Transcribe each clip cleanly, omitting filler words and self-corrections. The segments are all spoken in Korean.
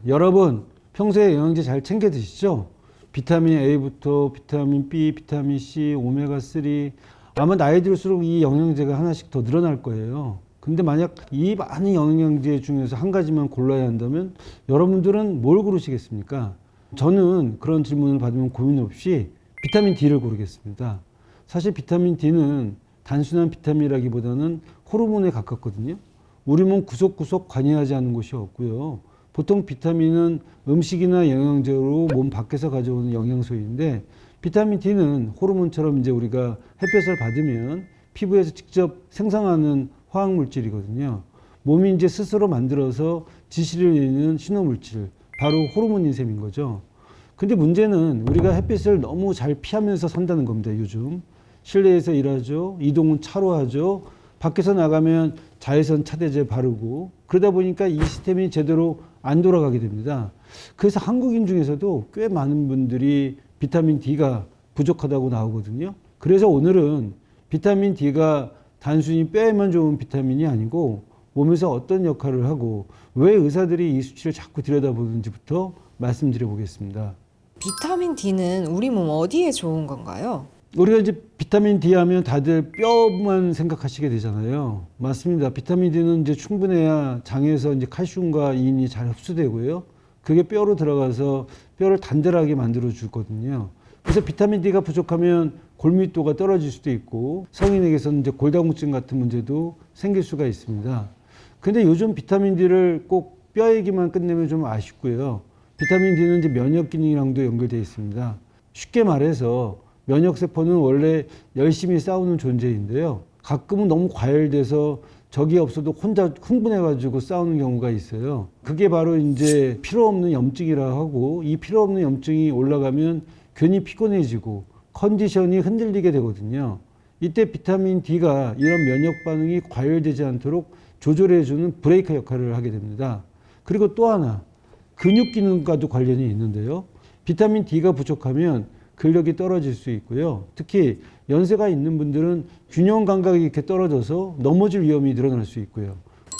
여러분 평소에 영양제 잘 챙겨 드시죠? 비타민 A부터 비타민 B, 비타민 C, 오메가3 아마 나이 들수록 이 영양제가 하나씩 더 늘어날 거예요. 근데 만약 이 많은 영양제 중에서 한 가지만 골라야 한다면 여러분들은 뭘 고르시겠습니까? 저는 그런 질문을 받으면 고민 없이 비타민 D를 고르겠습니다. 사실 비타민 D는 단순한 비타민이라기보다는 호르몬에 가깝거든요. 우리 몸 구석구석 관여하지 않는 곳이 없고요. 보통 비타민은 음식이나 영양제로 몸 밖에서 가져오는 영양소인데 비타민 D는 호르몬처럼 이제 우리가 햇볕을 받으면 피부에서 직접 생성하는 화학 물질이거든요. 몸이 이제 스스로 만들어서 지시를 내리는 신호 물질, 바로 호르몬인 셈인 거죠. 근데 문제는 우리가 햇빛을 너무 잘 피하면서 산다는 겁니다, 요즘. 실내에서 일하죠. 이동은 차로 하죠. 밖에서 나가면 자외선 차단제 바르고 그러다 보니까 이 시스템이 제대로 안 돌아가게 됩니다. 그래서 한국인 중에서도 꽤 많은 분들이 비타민 D가 부족하다고 나오거든요. 그래서 오늘은 비타민 D가 단순히 뼈에만 좋은 비타민이 아니고 몸에서 어떤 역할을 하고 왜 의사들이 이 수치를 자꾸 들여다보는지부터 말씀드려 보겠습니다. 비타민 D는 우리 몸 어디에 좋은 건가요? 우리가 이제 비타민 D 하면 다들 뼈만 생각하시게 되잖아요. 맞습니다. 비타민 D는 이제 충분해야 장에서 이제 칼슘과 이온이 잘 흡수되고요. 그게 뼈로 들어가서 뼈를 단단하게 만들어 주거든요. 그래서 비타민 D가 부족하면 골밀도가 떨어질 수도 있고 성인에게서는 이제 골다공증 같은 문제도 생길 수가 있습니다. 근데 요즘 비타민 D를 꼭 뼈 얘기만 끝내면 좀 아쉽고요. 비타민 D는 이제 면역 기능이랑도 연결되어 있습니다. 쉽게 말해서 면역세포는 원래 열심히 싸우는 존재인데요. 가끔은 너무 과열돼서 적이 없어도 혼자 흥분해가지고 싸우는 경우가 있어요. 그게 바로 이제 필요 없는 염증이라 하고 이 필요 없는 염증이 올라가면 괜히 피곤해지고 컨디션이 흔들리게 되거든요. 이때 비타민 D가 이런 면역 반응이 과열되지 않도록 조절해주는 브레이크 역할을 하게 됩니다. 그리고 또 하나, 근육 기능과도 관련이 있는데요. 비타민 D가 부족하면 근력이 떨어질 수 있고요. 특히 연세가 있는 분들은 균형 감각이 이렇게 떨어져서 넘어질 위험이 늘어날 수 있고요.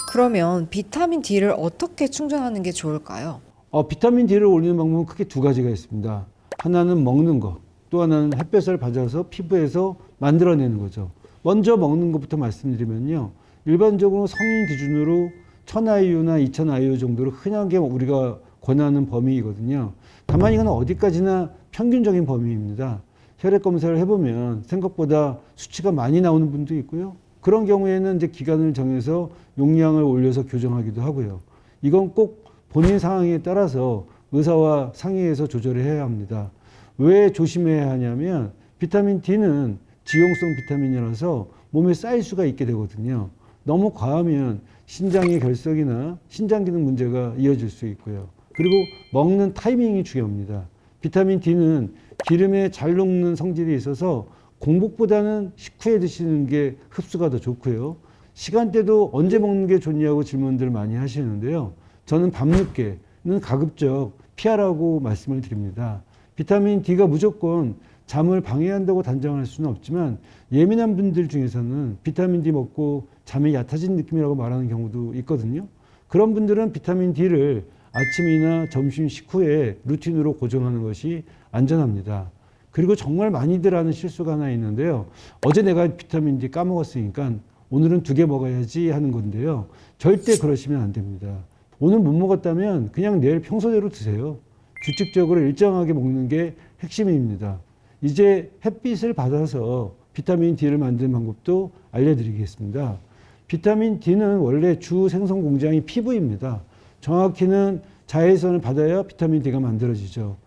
그러면 비타민 D를 어떻게 충전하는 게 좋을까요? 비타민 D를 올리는 방법은 크게 두 가지가 있습니다. 하나는 먹는 거, 또 하나는 햇볕을 받아서 피부에서 만들어내는 거죠. 먼저 먹는 것부터 말씀드리면요. 일반적으로 성인 기준으로 1000IU나 2000IU 정도로 흔하게 우리가 권하는 범위이거든요. 다만 이건 어디까지나 평균적인 범위입니다. 혈액 검사를 해보면 생각보다 수치가 많이 나오는 분도 있고요. 그런 경우에는 이제 기간을 정해서 용량을 올려서 교정하기도 하고요. 이건 꼭 본인 상황에 따라서 의사와 상의해서 조절을 해야 합니다. 왜 조심해야 하냐면 비타민 D는 지용성 비타민이라서 몸에 쌓일 수가 있게 되거든요. 너무 과하면 신장의 결석이나 신장 기능 문제가 이어질 수 있고요. 그리고 먹는 타이밍이 중요합니다. 비타민 D는 기름에 잘 녹는 성질이 있어서 공복보다는 식후에 드시는 게 흡수가 더 좋고요. 시간대도 언제 먹는 게 좋냐고 질문들 많이 하시는데요. 저는 밤늦게는 가급적 피하라고 말씀을 드립니다. 비타민 D가 무조건 잠을 방해한다고 단정할 수는 없지만 예민한 분들 중에서는 비타민 D 먹고 잠이 얕아진 느낌이라고 말하는 경우도 있거든요. 그런 분들은 비타민 D를 아침이나 점심 식후에 루틴으로 고정하는 것이 안전합니다. 그리고 정말 많이들 하는 실수가 하나 있는데요. 어제 내가 비타민 D 까먹었으니까 오늘은 2개 먹어야지 하는 건데요. 절대 그러시면 안 됩니다. 오늘 못 먹었다면 그냥 내일 평소대로 드세요. 규칙적으로 일정하게 먹는 게 핵심입니다. 이제 햇빛을 받아서 비타민 D를 만드는 방법도 알려드리겠습니다. 비타민 D는 원래 주 생성 공장이 피부입니다. 정확히는 자외선을 받아야 비타민 D가 만들어지죠.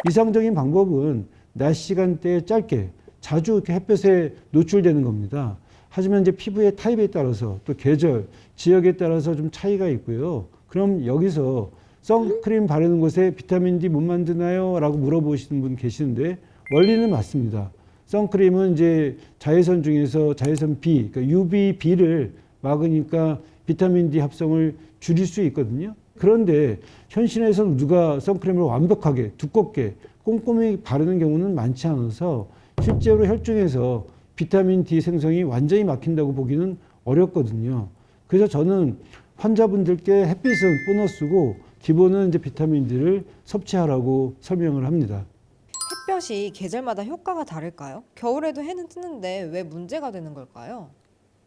이상적인 방법은 낮 시간대에 짧게 자주 이렇게 햇볕에 노출되는 겁니다. 하지만 이제 피부의 타입에 따라서 또 계절, 지역에 따라서 좀 차이가 있고요. 그럼 여기서 선크림 바르는 곳에 비타민 D 못 만드나요? 라고 물어보시는 분 계시는데 원리는 맞습니다. 선크림은 이제 자외선 중에서 자외선 B, 그러니까 UVB를 막으니까 비타민 D 합성을 줄일 수 있거든요. 그런데 현실에서는 누가 선크림을 완벽하게 두껍게 꼼꼼히 바르는 경우는 많지 않아서 실제로 혈중에서 비타민 D 생성이 완전히 막힌다고 보기는 어렵거든요. 그래서 저는 환자분들께 햇빛은 보너스고 기본은 이제 비타민 D를 섭취하라고 설명을 합니다. 햇볕이 계절마다 효과가 다를까요? 겨울에도 해는 뜨는데 왜 문제가 되는 걸까요?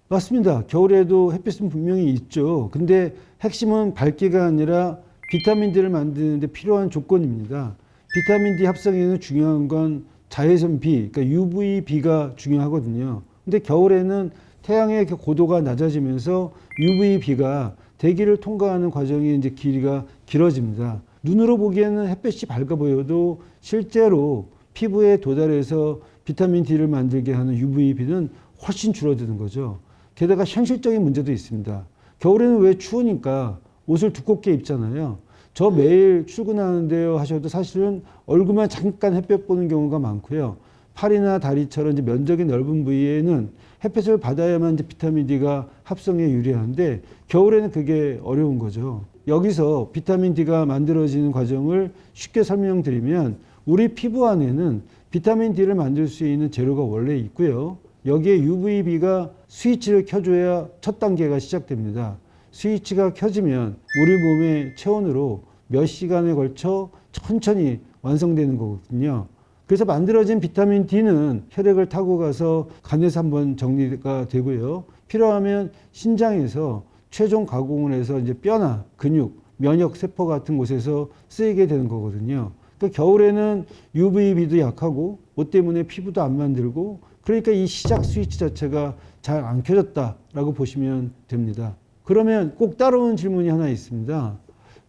맞습니다. 겨울에도 햇빛은 분명히 있죠. 근데 핵심은 밝기가 아니라 비타민 D를 만드는 데 필요한 조건입니다. 비타민 D 합성에는 중요한 건 자외선 B, 그러니까 UVB가 중요하거든요. 근데 겨울에는 태양의 고도가 낮아지면서 UVB가 대기를 통과하는 과정이 이제 길이가 길어집니다. 눈으로 보기에는 햇볕이 밝아 보여도 실제로 피부에 도달해서 비타민 D를 만들게 하는 UVB는 훨씬 줄어드는 거죠. 게다가 현실적인 문제도 있습니다. 겨울에는 왜 추우니까 옷을 두껍게 입잖아요. 저 매일 출근하는데요 하셔도 사실은 얼굴만 잠깐 햇볕 보는 경우가 많고요. 팔이나 다리처럼 이제 면적이 넓은 부위에는 햇볕을 받아야만 이제 비타민 D가 합성에 유리한데 겨울에는 그게 어려운 거죠. 여기서 비타민 D가 만들어지는 과정을 쉽게 설명드리면 우리 피부 안에는 비타민 D를 만들 수 있는 재료가 원래 있고요. 여기에 UVB가 스위치를 켜줘야 첫 단계가 시작됩니다. 스위치가 켜지면 우리 몸의 체온으로 몇 시간에 걸쳐 천천히 완성되는 거거든요. 그래서 만들어진 비타민 D는 혈액을 타고 가서 간에서 한번 정리가 되고요. 필요하면 신장에서 최종 가공을 해서 이제 뼈나 근육, 면역 세포 같은 곳에서 쓰이게 되는 거거든요. 그러니까 겨울에는 UVB도 약하고 옷 때문에 피부도 안 만들고 그러니까 이 시작 스위치 자체가 잘 안 켜졌다라고 보시면 됩니다. 그러면 꼭 따라오는 질문이 하나 있습니다.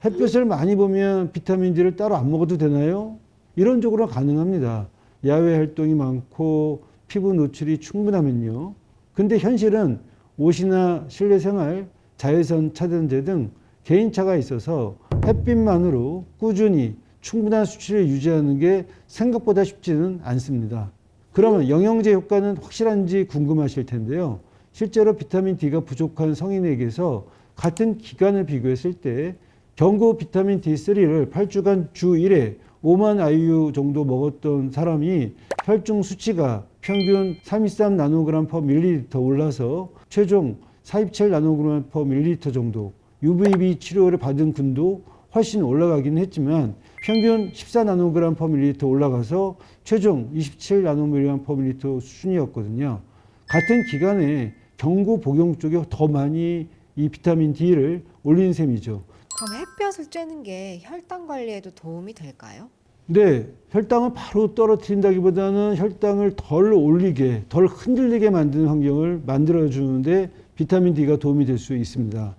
햇볕을 많이 보면 비타민 D를 따로 안 먹어도 되나요? 이론적으로 가능합니다. 야외 활동이 많고 피부 노출이 충분하면요. 근데 현실은 옷이나 실내 생활, 자외선 차단제 등 개인차가 있어서 햇빛만으로 꾸준히 충분한 수치를 유지하는 게 생각보다 쉽지는 않습니다. 그러면 영양제 효과는 확실한지 궁금하실 텐데요. 실제로 비타민 D가 부족한 성인에게서 같은 기간을 비교했을 때 경구 비타민 D3를 8주간 주 1회 5만 IU 정도 먹었던 사람이 혈중 수치가 평균 323 나노그램 퍼 밀리리터 올라서 최종 427 나노그램 퍼 밀리리터 정도, UVB 치료를 받은 군도 훨씬 올라가긴 했지만 평균 14 나노그램 퍼 밀리리터 올라가서 최종 27 나노그램 퍼 밀리리터 수준이었거든요. 같은 기간에 경구 복용 쪽에 더 많이 이 비타민 D를 올린 셈이죠. 그럼 햇볕을 쬐는 게 혈당 관리에도 도움이 될까요? 네, 혈당을 바로 떨어뜨린다기보다는 혈당을 덜 올리게, 덜 흔들리게 만드는 환경을 만들어주는데 비타민 D가 도움이 될 수 있습니다.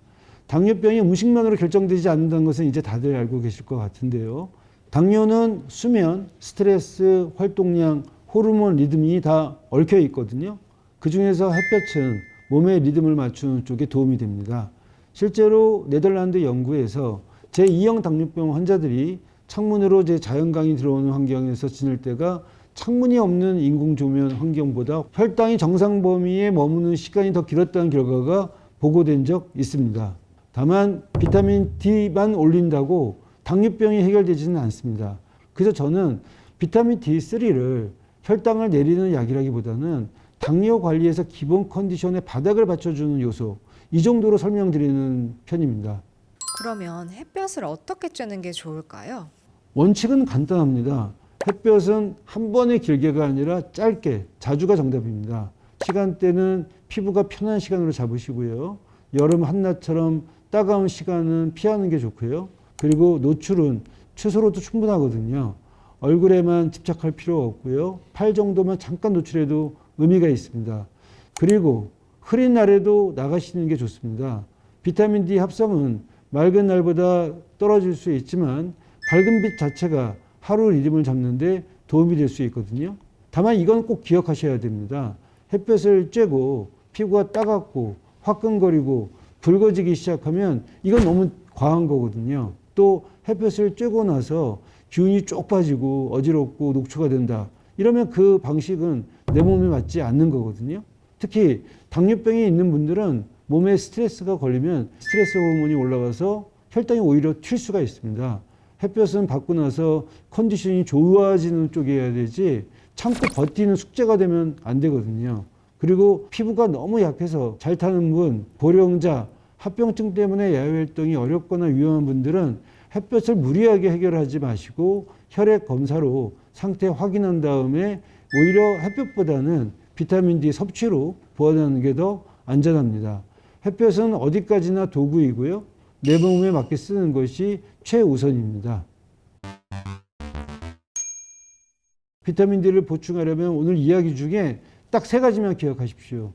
당뇨병이 음식만으로 결정되지 않는다는 것은 이제 다들 알고 계실 것 같은데요. 당뇨는 수면, 스트레스, 활동량, 호르몬 리듬이 다 얽혀 있거든요. 그 중에서 햇볕은 몸의 리듬을 맞추는 쪽에 도움이 됩니다. 실제로 네덜란드 연구에서 제2형 당뇨병 환자들이 창문으로 자연광이 들어오는 환경에서 지낼 때가 창문이 없는 인공조명 환경보다 혈당이 정상 범위에 머무는 시간이 더 길었다는 결과가 보고된 적 있습니다. 다만 비타민 D만 올린다고 당뇨병이 해결되지는 않습니다. 그래서 저는 비타민 D3를 혈당을 내리는 약이라기보다는 당뇨 관리에서 기본 컨디션의 바닥을 받쳐주는 요소, 이 정도로 설명드리는 편입니다. 그러면 햇볕을 어떻게 쬐는 게 좋을까요? 원칙은 간단합니다. 햇볕은 한 번의 길게가 아니라 짧게, 자주가 정답입니다. 시간대는 피부가 편한 시간으로 잡으시고요. 여름 한낮처럼 따가운 시간은 피하는 게 좋고요. 그리고 노출은 최소로도 충분하거든요. 얼굴에만 집착할 필요 없고요. 팔 정도만 잠깐 노출해도 의미가 있습니다. 그리고 흐린 날에도 나가시는 게 좋습니다. 비타민 D 합성은 맑은 날보다 떨어질 수 있지만 밝은 빛 자체가 하루 리듬을 잡는데 도움이 될 수 있거든요. 다만 이건 꼭 기억하셔야 됩니다. 햇볕을 쬐고 피부가 따갑고 화끈거리고 붉어지기 시작하면 이건 너무 과한 거거든요. 또 햇볕을 쬐고 나서 기운이 쪽 빠지고 어지럽고 녹초가 된다. 이러면 그 방식은 내 몸에 맞지 않는 거거든요. 특히 당뇨병이 있는 분들은 몸에 스트레스가 걸리면 스트레스 호르몬이 올라가서 혈당이 오히려 튈 수가 있습니다. 햇볕은 받고 나서 컨디션이 좋아지는 쪽이어야 되지 참고 버티는 숙제가 되면 안 되거든요. 그리고 피부가 너무 약해서 잘 타는 분, 고령자, 합병증 때문에 야외 활동이 어렵거나 위험한 분들은 햇볕을 무리하게 해결하지 마시고 혈액 검사로 상태 확인한 다음에 오히려 햇볕보다는 비타민 D 섭취로 보완하는 게 더 안전합니다. 햇볕은 어디까지나 도구이고요. 내 몸에 맞게 쓰는 것이 최우선입니다. 비타민 D를 보충하려면 오늘 이야기 중에 딱 3가지만 기억하십시오.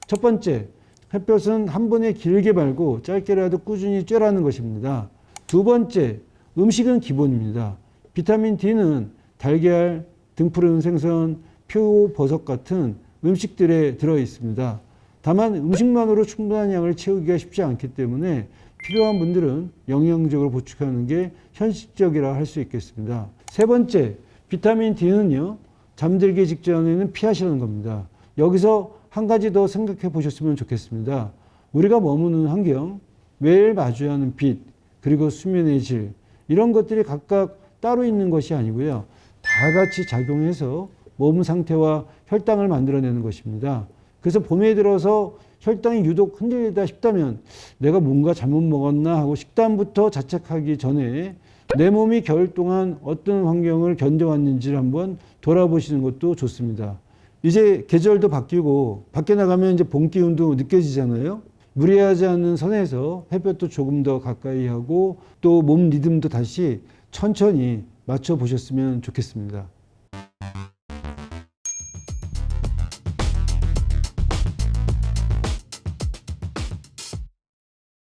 첫 번째, 햇볕은 한 번에 길게 말고 짧게라도 꾸준히 쬐라는 것입니다. 두 번째, 음식은 기본입니다. 비타민 D는 달걀, 등푸른 생선, 표고버섯 같은 음식들에 들어 있습니다. 다만 음식만으로 충분한 양을 채우기가 쉽지 않기 때문에 필요한 분들은 영양적으로 보충하는 게 현실적이라 할 수 있겠습니다. 세 번째, 비타민 D는요, 잠들기 직전에는 피하시는 겁니다. 여기서 한 가지 더 생각해 보셨으면 좋겠습니다. 우리가 머무는 환경, 매일 마주하는 빛, 그리고 수면의 질, 이런 것들이 각각 따로 있는 것이 아니고요. 다 같이 작용해서 몸 상태와 혈당을 만들어내는 것입니다. 그래서 봄에 들어서 혈당이 유독 흔들리다 싶다면 내가 뭔가 잘못 먹었나 하고 식단부터 자책하기 전에 내 몸이 겨울 동안 어떤 환경을 견뎌왔는지를 한번 돌아보시는 것도 좋습니다. 이제 계절도 바뀌고 밖에 나가면 이제 봄 기운도 느껴지잖아요. 무리하지 않는 선에서 햇볕도 조금 더 가까이 하고 또 몸 리듬도 다시 천천히 맞춰 보셨으면 좋겠습니다.